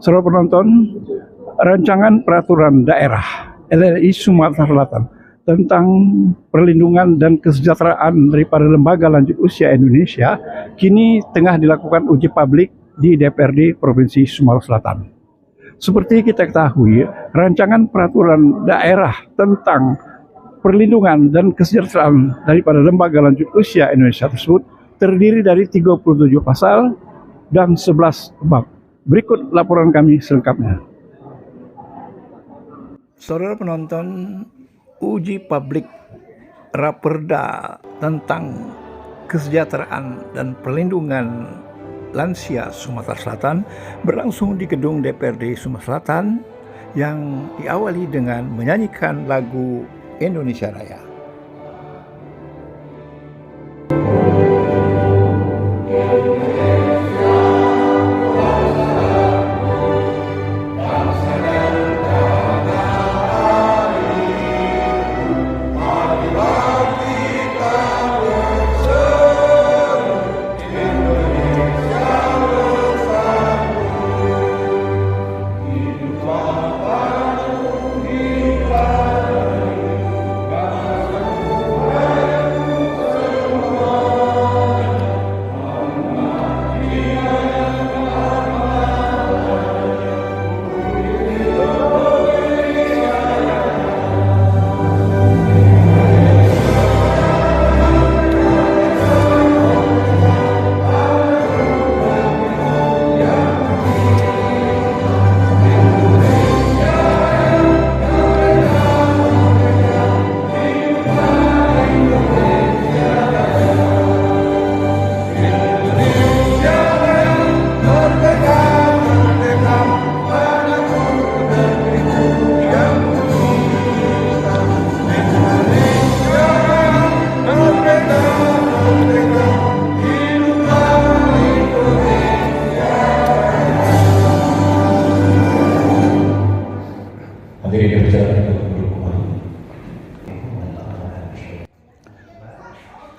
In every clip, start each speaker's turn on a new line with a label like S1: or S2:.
S1: Saudara penonton, rancangan peraturan daerah LLI Sumatera Selatan tentang perlindungan dan kesejahteraan daripada lembaga lanjut usia Indonesia kini tengah dilakukan uji publik di DPRD Provinsi Sumatera Selatan. Seperti kita ketahui, rancangan peraturan daerah tentang perlindungan dan kesejahteraan daripada lembaga lanjut usia Indonesia tersebut terdiri dari 37 pasal dan 11 bab. Berikut laporan kami selengkapnya. Saudara penonton, uji publik Raperda tentang kesejahteraan dan perlindungan lansia Sumatera Selatan berlangsung di gedung DPRD Sumatera Selatan yang diawali dengan menyanyikan lagu Indonesia Raya.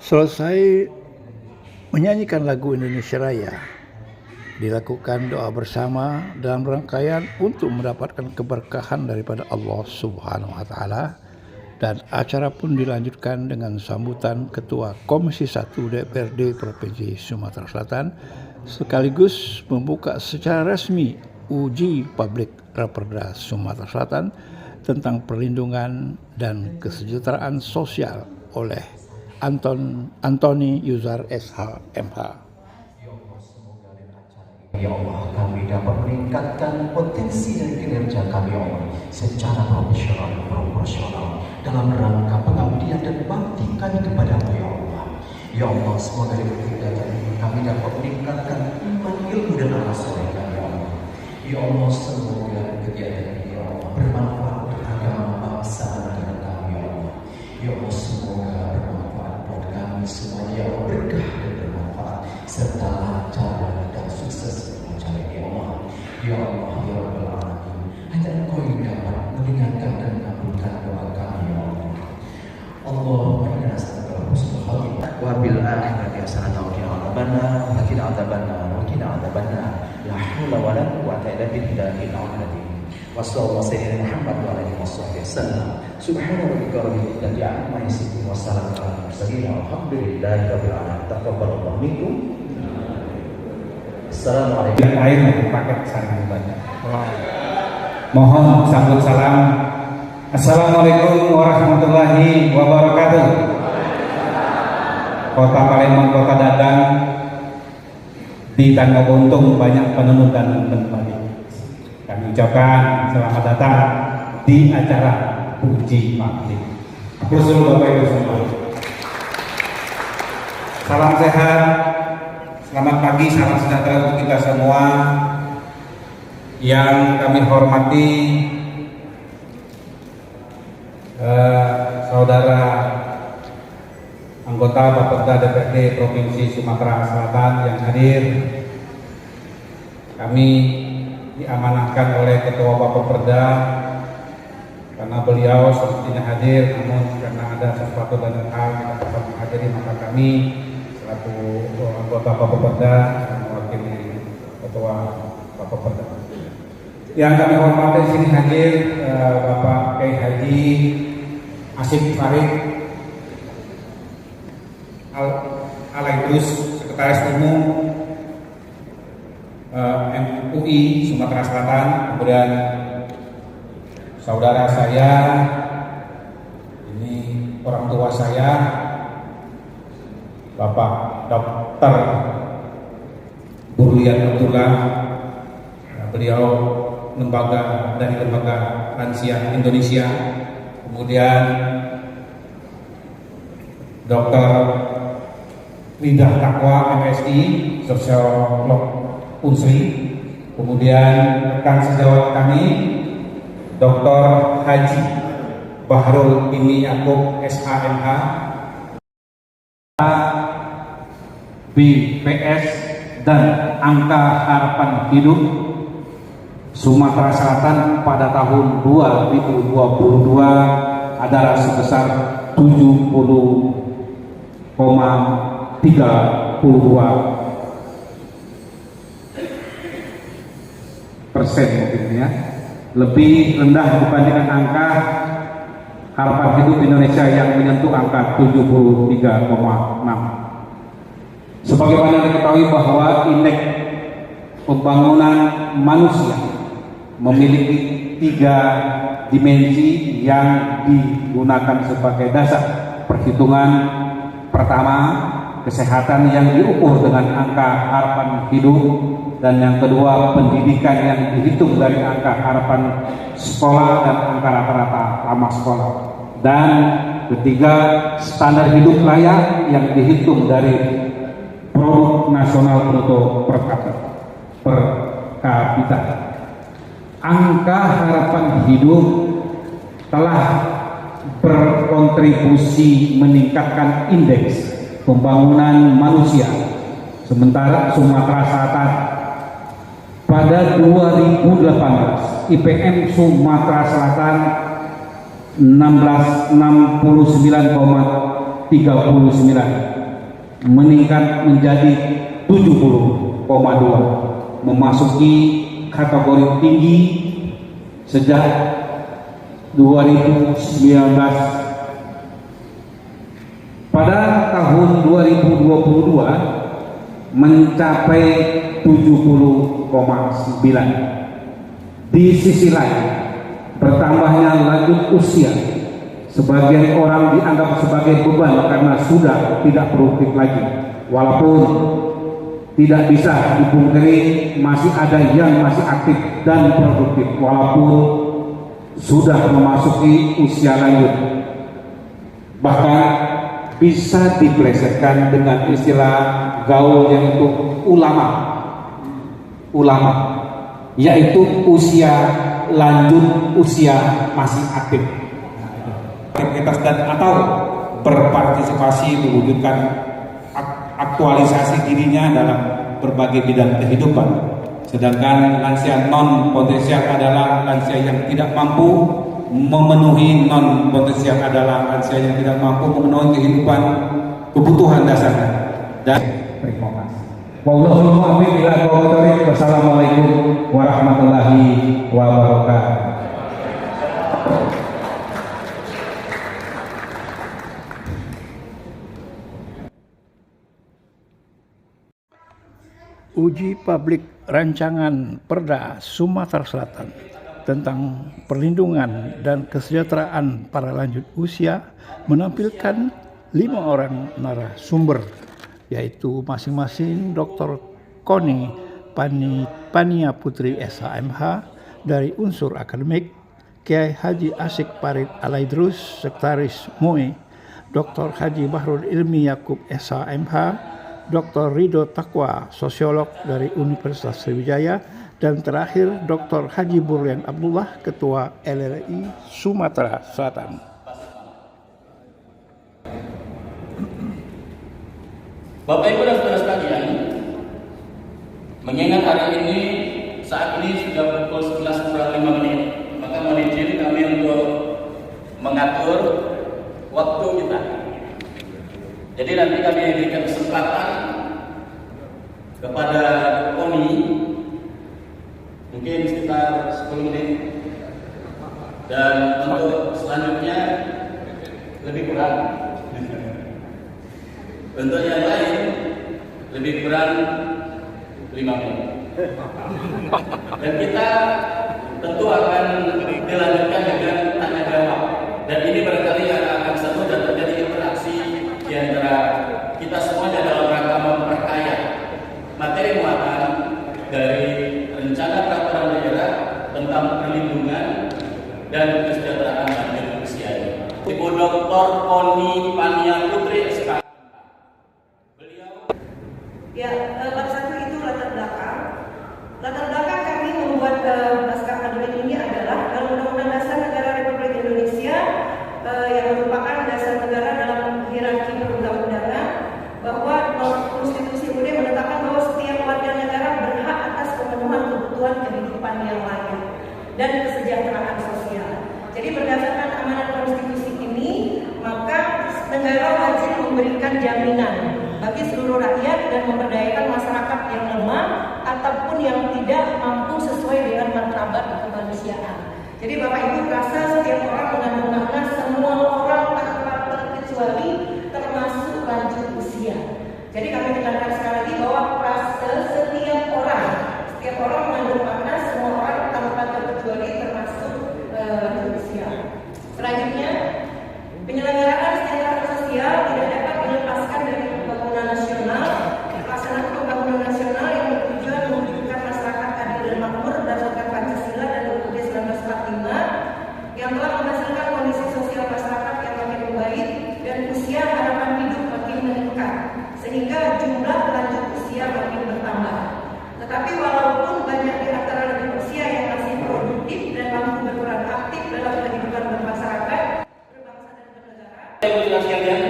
S1: Selesai menyanyikan lagu Indonesia Raya, dilakukan doa bersama dalam rangkaian untuk mendapatkan keberkahan daripada Allah Subhanahu wa Ta'ala, dan acara pun dilanjutkan dengan sambutan Ketua Komisi 1 DPRD Provinsi Sumatera Selatan sekaligus membuka secara resmi uji publik Raperda Sumatera Selatan tentang perlindungan dan kesejahteraan sosial oleh Antoni Yuzar SH MH.
S2: Ya Allah, kami dapat meningkatkan potensi dan kinerja kami, ya Allah, secara profesional dan proporsional dalam rangka pengabdian dan bakti kami kepada-Mu, ya Allah. Ya Allah, semoga dengan kegiatan ini kami dapat meningkatkan iman, ilmu dan amal soleh kami, ya Allah. Ya Allah, semoga kegiatan ini, ya Allah, bermanfaat untuk agama, bangsa, dan negara kami, ya Allah. Ya Allah, semoga bermanfaat buat kami semuanya, ya Allah, berkah dan bermanfaat serta lancar dan sukses mencari, ya Allah. Ya Allah, ya Rabbal Alamin, hanya Engkau yang dapat mendengarkan dan mengabulkan doa kami, ya Allah. Allahumma inna nas'aluka husnul khatimah wa bil akhirati hasanatan wa qina adzabannar wa qina adzabannar wa qina adzabannar. La haula wa la quwwata illa billahi al-'ali. Wassallallahu sayyidina Muhammad wa alihi wasallam. Subhana rabbika rabbil izzati amma yasifun wa salamun alal mursalin walhamdulillahi rabbil alamin. Taqabbalallahu minkum. Assalamualaikum.
S3: Air paket sangat banyak. Mohon sambut salam. Assalamualaikum warahmatullahi wabarakatuh. Kota Palembang, Kota Dadang, di Tangga Buntung banyak penenun dan padi. Kami ucapkan selamat datang di acara uji publik. Aku suruh Bapak Ibu semua. Salam sehat, selamat pagi, salam sejahtera untuk kita semua. Yang kami hormati saudara anggota Bapeda DPRD Provinsi Sumatera Selatan yang hadir. Kami diamanahkan oleh Ketua Bapeda karena beliau semestinya hadir, namun karena ada sesuatu dan hal yang dapat menghadiri, maka kami selaku anggota Bapeda mewakili Ketua Bapeda. Yang kami hormati di sini hadir Bapak Kiai Haji Asyik Farid Alaidrus, Sekretaris Umum MUI Sumatera Selatan, kemudian saudara saya, ini orang tua saya, Bapak Dr. Burlian Abdullah, beliau dari lembaga Lansia Indonesia, kemudian Dr. Lidah Takwa MSI, sosiolog Unsri, kemudian rekan sejawat kami Dr. Haji Bahrul Ini Yakub SHMH, BPS dan angka harapan hidup Sumatera Selatan pada tahun 2022 adalah sebesar 70,32% mungkin ya, lebih rendah dibandingkan angka harapan hidup Indonesia yang menyentuh angka 73,6. Sebagaimana diketahui bahwa indeks pembangunan manusia memiliki 3 dimensi yang digunakan sebagai dasar perhitungan. Pertama, kesehatan yang diukur dengan angka harapan hidup, dan yang kedua, pendidikan yang dihitung dari angka harapan sekolah dan angka rata-rata lama sekolah, dan ketiga, standar hidup layak yang dihitung dari produk nasional bruto per kapita. Angka harapan hidup telah berkontribusi meningkatkan indeks pembangunan manusia, sementara Sumatera Selatan pada 2018 IPM Sumatera Selatan 69,39 meningkat menjadi 70,2, memasuki kategori tinggi sejak 2019. Pada tahun 2022 mencapai 70,9. Di sisi lain, bertambahnya lanjut usia, sebagian orang dianggap sebagai beban karena sudah tidak produktif lagi. Walaupun tidak bisa dipungkiri masih ada yang masih aktif dan produktif walaupun sudah memasuki usia lanjut. Bahkan bisa dipelesetkan dengan istilah gaul yaitu ulama, yaitu usia lanjut, usia masih aktif. Aktivitas dan atau berpartisipasi mewujudkan aktualisasi dirinya dalam berbagai bidang kehidupan. Sedangkan lansia non potensial adalah lansia yang tidak mampu memenuhi, non potensial adalah lansia yang tidak mampu memenuhi kehidupan kebutuhan dasarnya. Dan terima kasih. Wallahul muwaffiq ila aqwamit thoriq. Wassalamualaikum warahmatullahi wabarakatuh.
S1: Uji publik rancangan Perda Sumatera Selatan tentang perlindungan dan kesejahteraan para lanjut usia menampilkan 5 orang narasumber, yaitu masing-masing Dr. Koni Pania Putri SHMH dari unsur akademik, Kiai Haji Asyik Farid Alaidrus, Sekretaris MUI, Dr. Haji Bahrul Ilmi Yakub Esa MH, Dr. Ridho Taqwa, sosiolog dari Universitas Sriwijaya, dan terakhir Dr. Haji Burlian Abdullah, Ketua LLI Sumatera Selatan.
S4: Bapak Ibu dan saudara sekalian, mengingat hari ini saat ini sudah pukul 11:05, maka mohon izin kami untuk mengatur waktu kita. Jadi nanti kami berikan kesempatan kepada kami mungkin sekitar 10 menit, dan untuk selanjutnya lebih kurang. Untuk yang lain lebih kurang 5 menit. Dan kita tentu akan dilanjutkan dengan tanya jawab. Dan ini barangkali akan seru dan terjadi interaksi di antara kita semuanya dalam rangka memperkaya materi muatan dari rencana peraturan daerah tentang perlindungan dan kesejahteraan lanjut usia ini. Ibu Dr. Oni Pania Putri SK.
S5: Ya, pada satu itu latar belakang. Latar belakang kami membuat naskah akademik ini adalah dalam Undang-Undang Dasar Negara Republik Indonesia yang merupakan dasar negara dalam hierarki perundang-undangan, bahwa konstitusi UUD menetapkan bahwa setiap warga negara berhak atas pemenuhan kebutuhan kehidupan yang layak dan kesejahteraan sosial. Jadi berdasarkan amanat konstitusi ini, maka negara wajib memberikan jaminan bagi seluruh rakyat dan memberdayakan masyarakat yang lemah ataupun yang tidak mampu sesuai dengan martabat kemanusiaan. Jadi Bapak Ibu rasa setiap orang mengandung makna semua orang tanpa terkecuali, termasuk lanjut usia. Jadi kami tekankan sekali lagi bahwa setiap orang mengandung makna semua orang tanpa terkecuali, termasuk lanjut usia. Selanjutnya, penyelenggaraan kesejahteraan sosial tidak dapat dilepaskan dari pembangunan nasional. Pelaksanaan pembangunan nasional yang bertujuan mewujudkan masyarakat adil dan makmur berdasarkan Pancasila dan UUD 1945 yang telah menghasilkan kondisi sosial masyarakat yang makin membaik dan usia harapan hidup makin meningkat, sehingga jumlah lanjut usia makin bertambah. Tetapi walaupun banyak di antara lanjut usia yang masih produktif dan mampu berperan aktif dalam kehidupan bermasyarakat, berbangsa dan bernegara.
S4: Ibu sekalian,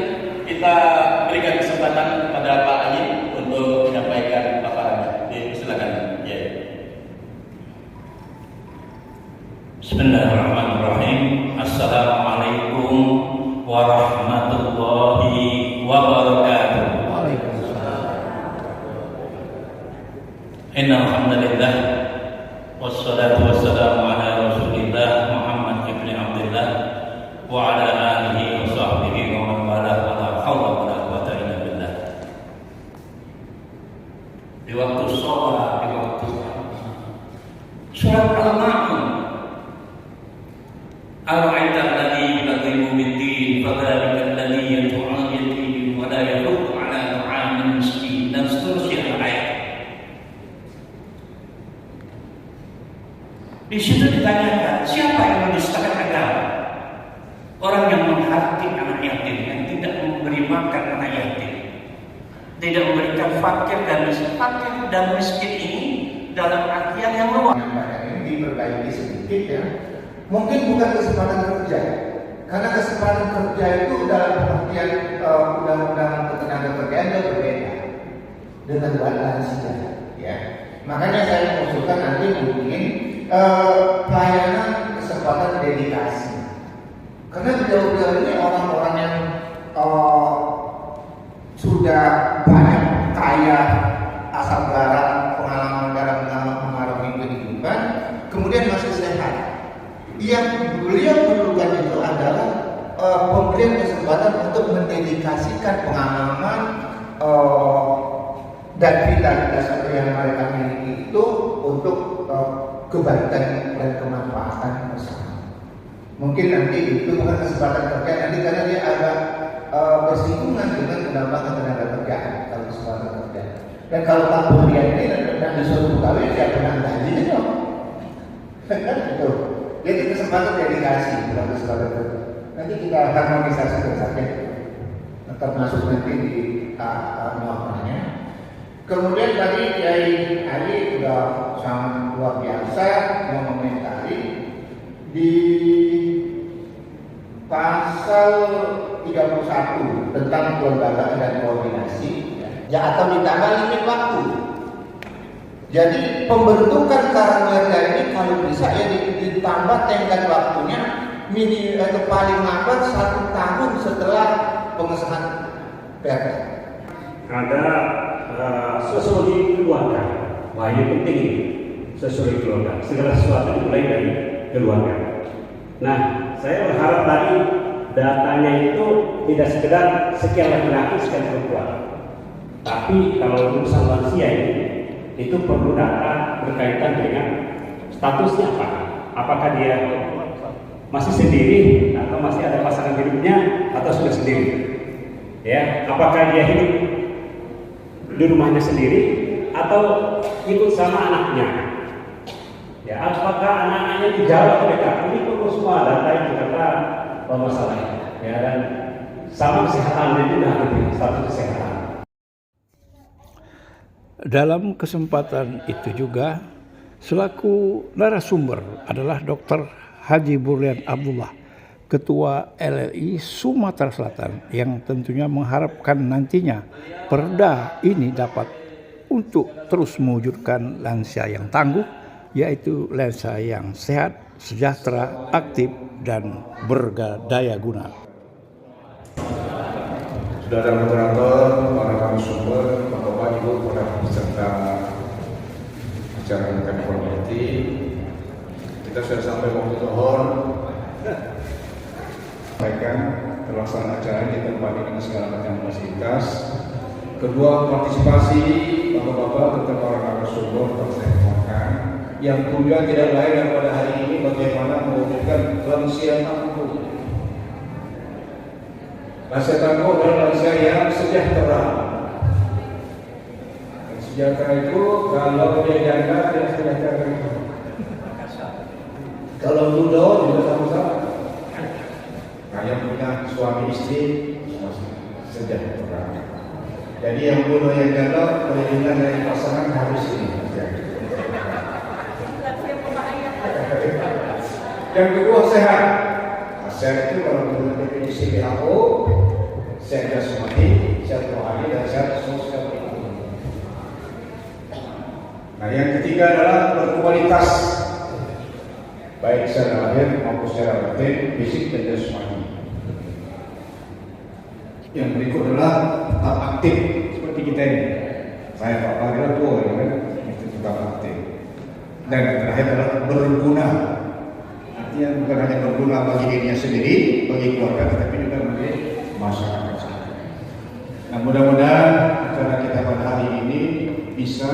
S4: kita berikan kesempatan kepada Pak Ayi untuk menyampaikan paparannya. Silakan. Ya.
S6: Bismillahirrahmanirrahim. Assalamualaikum warahmatullahi wabarakatuh. Innal hamdalillah wassalatu wassalamu ala Rasulillah Muhammad ibn Abdullah wa ala alihi wa sahbihi wa man wala wala haula wala quwwata illa billah. Di waktu sholat, di waktu surat Al-Ma'un, ara'aita alladhi yukazzibu bid-din fadzalika alladhi yad'u al-yatim wa la yahuddu 'ala ta'amil miskin, dan seterusnya ayat. Di situ ditanyakan, siapa yang menistakan agama? Orang yang menghati anak yatim, yang tidak memberi makan anak yatim, tidak memberikan fakir dan miskin ini dalam artian yang luas.
S7: Ini diperbaiki sedikit ya. Mungkin bukan kesempatan kerja, karena kesempatan kerja itu dalam pengertian undang-undang ketenagakerjaan itu berbeda dengan lansia. Ya, makanya saya mengusulkan nanti mungkin pelayanan kesempatan dedikasi. Karena beliau-beliau ini orang-orang yang sudah banyak kaya asal garam, pengalaman dalam mengarungi kehidupan, kemudian masih sehat. Yang beliau perlukan itu adalah pemberian kesempatan untuk mendedikasikan pengalaman dan vitalitas yang mereka miliki itu untuk kebaikan dan kemanfaatan bersama. Mungkin nanti itu bukan kesempatan kerja nanti karena dia agak bersinggungan dengan undang-undang ketenagakerjaan kalau kesempatan kerja. Dan kalau Pak Burlian ini dan disuruh kawin siapa yang gajinya dong? Kan itu. Jadi kesempatan dedikasi bukan kesempatan kerja. Nanti kita harmonisasi bersama. termasuk nanti di muafaranya. Kemudian tadi Kiai Ali sudah sangat luar biasa mengomentari di pasal 31 tentang kelembagaan dan koordinasi, ya, atau ditambah limit waktu. Jadi pembentukan Karangwerda ini kalau bisa ya ditambah tenggat waktunya minimal paling lambat 1 tahun setelah pengesahan PRD.
S8: Ada sosiologi keluarga, wah ini penting ini, sosiologi keluarga. Segala sesuatu dimulai dari keluarga. Nah, saya berharap tadi datanya itu tidak sekedar sekian laki-laki sekian perempuan, tapi kalau urusan lansia ini itu perlu data berkaitan dengan statusnya apa, apakah dia masih sendiri atau masih ada pasangan hidupnya atau sudah sendiri, ya, apakah dia hidup di rumahnya sendiri atau ikut sama anaknya, ya, apakah anak-anaknya di Jawa atau dekat. Ini perlu semua data yang kita bermasalah, ya, dan sama kesehatannya juga status kesehatan.
S1: Dalam kesempatan itu juga selaku narasumber adalah Dr. Haji Burlian Abdullah, Ketua LLI Sumatera Selatan, yang tentunya mengharapkan nantinya perda ini dapat untuk terus mewujudkan lansia yang tangguh, yaitu lansia yang sehat, sejahtera, aktif, dan berdaya guna.
S9: Saudara moderator, para narasumber, Bapak Ibu, para peserta acara yang kami hormati, kita sudah sampai waktu zuhur. Sampaikan pelaksanaan acara di tempat ini dengan segala macam fasilitas. Kedua, partisipasi Bapak-bapak serta para narasumber telah saya hormatkan, yang tujuan tidak lain daripada hari ini bagaimana mewujudkan lansia tangguh. Lansia tangguh adalah lansia yang sejahtera. Dan sejahtera itu kalau dia janda dia sejahtera itu. Kalau muda juga sama-sama. Yang punya suami istri sejahtera. Jadi yang muda yang janda perlindungan dari pasangan harus ini. Yang kedua sehat. Sehat itu kalau menurut definisi WHO, sehat jasmani, sehat rohani, dan sehat sosial. Nah, yang ketiga adalah berkualitas, baik secara lahir maupun secara batin, fisik dan jasmani. Yang berikut adalah tetap aktif seperti kita ini. Saya Pak Fadil tua, kan? Itu tetap aktif. Dan yang terakhir adalah berguna. Artinya bukan hanya berguna bagi dirinya sendiri, bagi keluarga, tetapi juga bagi masyarakat. Nah, mudah-mudahan acara kita pada hari ini bisa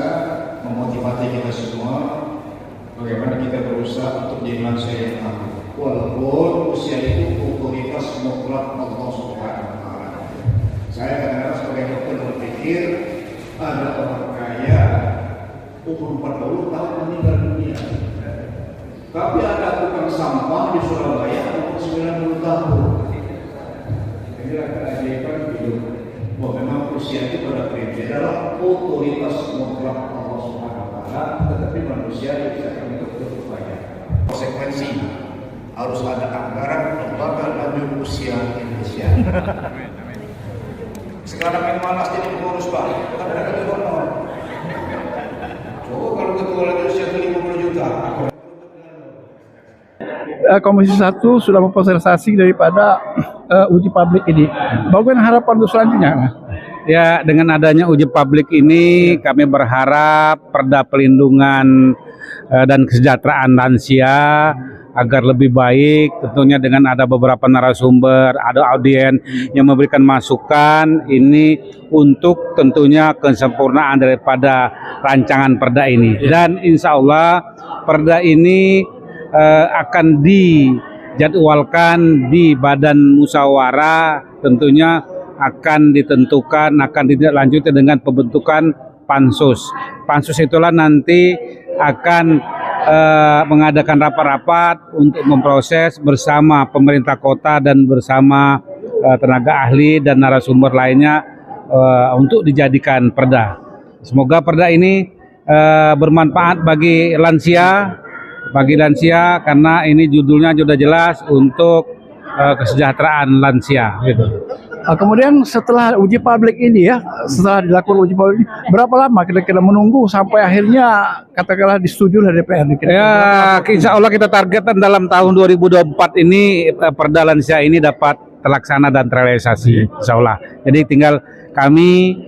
S9: memotivasi kita semua bagaimana kita berusaha untuk jadi manusia yang tangguh. Walaupun usia itu otoritas mutlak Allah Subhanahu wa Ta'ala. Saya kadang-kadang sebagai dokter berpikir ada orang kaya umur 40 tahun meninggal dunia. Tapi ada tukang sampah di Surabaya umur 90 tahun. Inilah keajaiban hidup. Bahwa memang usia itu pada prinsipnya adalah otoritas mutlak Allah Subhanahu wa Ta'ala, tetapi manusia bisa untuk berupaya. Konsekuensi harus ada anggaran lembaga lanjut usia Indonesia. Sekarang yang malas jadi pengurus Pak, tapi ada ketua honor. Coba kalau ketua lanjut usia itu 50 juta.
S1: Komisi 1 sudah memfasilitasi daripada uji publik ini. Bagaimana harapan untuk selanjutnya?
S3: Ya, dengan adanya uji publik ini kami berharap perda pelindungan dan kesejahteraan lansia agar lebih baik, tentunya dengan ada beberapa narasumber, ada audien yang memberikan masukan ini untuk tentunya kesempurnaan daripada rancangan perda ini. Dan insya Allah perda ini akan dijadwalkan di Badan Musyawarah, tentunya akan ditentukan, akan ditindaklanjuti dengan pembentukan pansus. Pansus itulah nanti akan mengadakan rapat-rapat untuk memproses bersama pemerintah kota dan bersama tenaga ahli dan narasumber lainnya untuk dijadikan perda. Semoga perda ini bermanfaat bagi lansia karena ini judulnya sudah jelas untuk kesejahteraan lansia gitu.
S1: Kemudian setelah uji publik ini ya, setelah dilakukan uji publik ini, berapa lama kira-kira menunggu sampai akhirnya katakanlah disetujui oleh DPR?
S3: Ya, insya Allah kita targetkan dalam tahun 2024 ini perda lansia ini dapat terlaksana dan terrealisasi, insya Allah. Jadi tinggal kami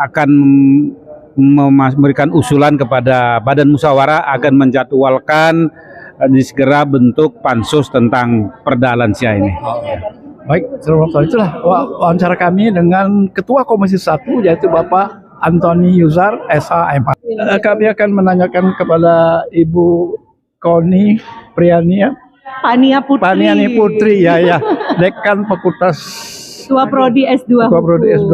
S3: akan memberikan usulan kepada Badan Musyawarah agar menjadwalkan segera bentuk pansus tentang perda lansia ini.
S1: Baik, itulah wawancara kami dengan Ketua Komisi 1 yaitu Bapak Antoni Yuzar SHM. Kami akan menanyakan kepada Ibu Koni Priani ya. Paniani Putri ya, Dekan Fakultas
S10: Ketua Prodi S2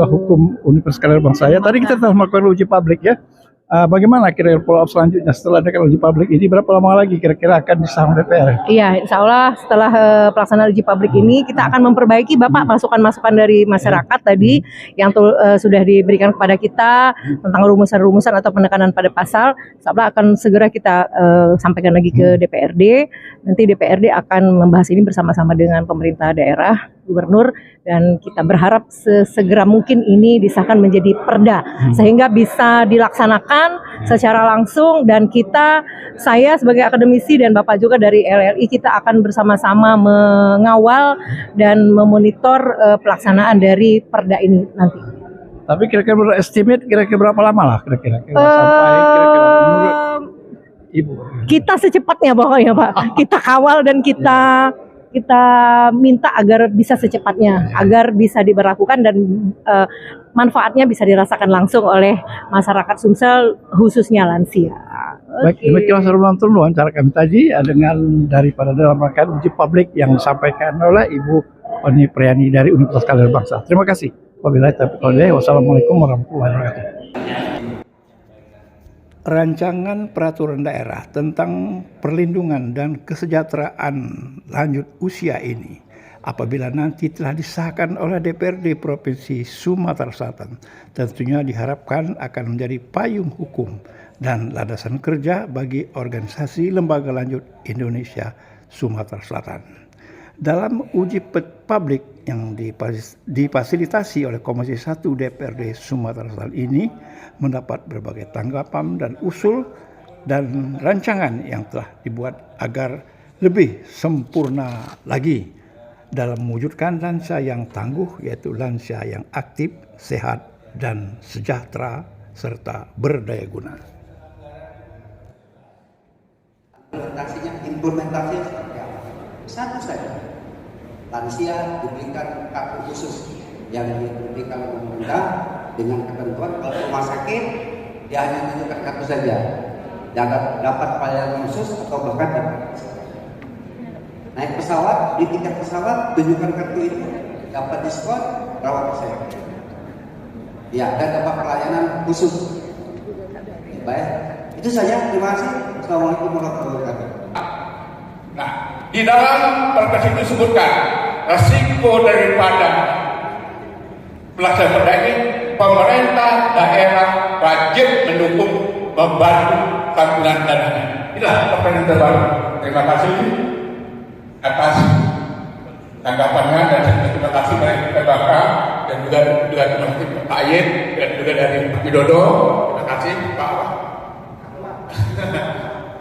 S1: Hukum Universitas Kalimantan Bangsa. Ya, tadi kita telah melakukan uji publik ya. Bagaimana kira-kira follow up selanjutnya setelah ada uji publik ini, berapa lama lagi kira-kira akan disahkan DPR?
S10: Iya, insya Allah setelah pelaksanaan uji publik ini kita akan memperbaiki Bapak masukan-masukan dari masyarakat tadi yang sudah diberikan kepada kita tentang rumusan-rumusan atau penekanan pada pasal. Insya Allah akan segera kita sampaikan lagi ke DPRD. Nanti DPRD akan membahas ini bersama-sama dengan pemerintah daerah, gubernur, dan kita berharap sesegera mungkin ini disahkan menjadi perda sehingga bisa dilaksanakan secara langsung, dan saya sebagai akademisi dan Bapak juga dari LLI, kita akan bersama-sama mengawal dan memonitor pelaksanaan dari perda ini nanti.
S1: Tapi kira-kira estimate kira-kira berapa lama lah kira-kira sampai kira-kira menurut Ibu?
S10: Kita secepatnya pokoknya Pak. Kita kawal dan kita minta agar bisa secepatnya, agar bisa diberlakukan dan manfaatnya bisa dirasakan langsung oleh masyarakat Sumsel khususnya lansia.
S1: Baik, demikian saudara penonton wawancara kami tadi dengan daripada dalam rangkaian uji publik yang disampaikan oleh Ibu Koni Priani dari Universitas Kalimantan Bangsa. Terima kasih. Wabillahi taufiq wal hidayah. Wassalamualaikum warahmatullahi wabarakatuh. Rancangan peraturan daerah tentang perlindungan dan kesejahteraan lanjut usia ini apabila nanti telah disahkan oleh DPRD Provinsi Sumatera Selatan, tentunya diharapkan akan menjadi payung hukum dan landasan kerja bagi organisasi lembaga lanjut Indonesia Sumatera Selatan. Dalam uji publik yang difasilitasi oleh Komisi 1 DPRD Sumatera Selatan ini mendapat berbagai tanggapan dan usul dan rancangan yang telah dibuat agar lebih sempurna lagi dalam mewujudkan lansia yang tangguh, yaitu lansia yang aktif, sehat, dan sejahtera serta berdaya guna.
S11: Implementasinya seperti apa? Satu saja, lansia diberikan kartu khusus yang diberikan oleh pemerintah dengan ketentuan kalau rumah sakit dia hanya menunjukkan kartu saja, dapat pelayanan khusus atau bahkan dapat naik pesawat, di tiket pesawat tunjukkan kartu itu, dapat diskon rawat kesehatan. Ya, dan dapat pelayanan khusus. Baik, itu saja. Terima kasih. Assalamualaikum warahmatullahi wabarakatuh.
S12: Nah, di dalam perpres itu disebutkan resiko daripada pelaksanaan perda ini, pemerintah daerah wajib mendukung, membantu santunan dananya. Inilah perpres yang terbaru. Terima kasih atas tanggapannya dan terima kasih dari PBK dan juga terima kasih Pak Ayed dan juga dari Pak Widodo. Terima kasih Pak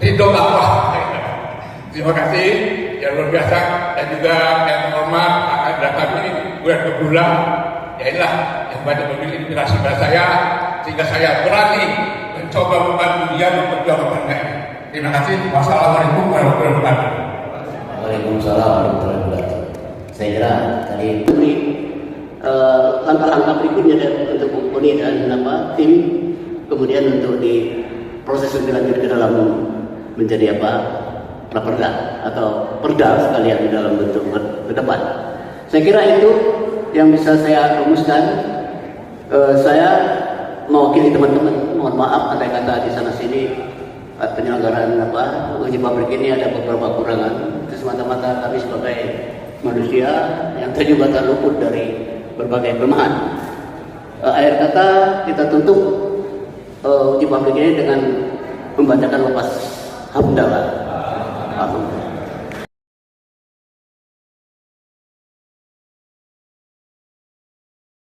S12: Ridho Bapak. Terima kasih yang luar biasa, dan juga yang terhormat akan datang ini bulan ke bulan. Ya inilah yang banyak memberi inspirasi pada saya sehingga saya berani mencoba membantu dia memperjuangkan ini. Terima kasih. Wassalamualaikum warahmatullahi wabarakatuh.
S13: Waalaikumsalam warahmatullahi wabarakatuh. Saya kira tadi langkah-langkah berikutnya untuk Koni dan tim kemudian untuk di proses lebih lanjut ke dalam menjadi raperda atau perda sekalian dalam bentuk ke depan. Saya kira itu yang bisa saya rumuskan. Saya mewakili teman-teman, mohon maaf kata-kata di sana sini penyelenggaraan uji publik ini ada beberapa kurangan. Itu semata-mata kami sebagai manusia yang juga tak luput dari berbagai kelemahan. Akhir kata kita tutup uji publik ini dengan membacakan lepas hamdalah. Alhamdulillah.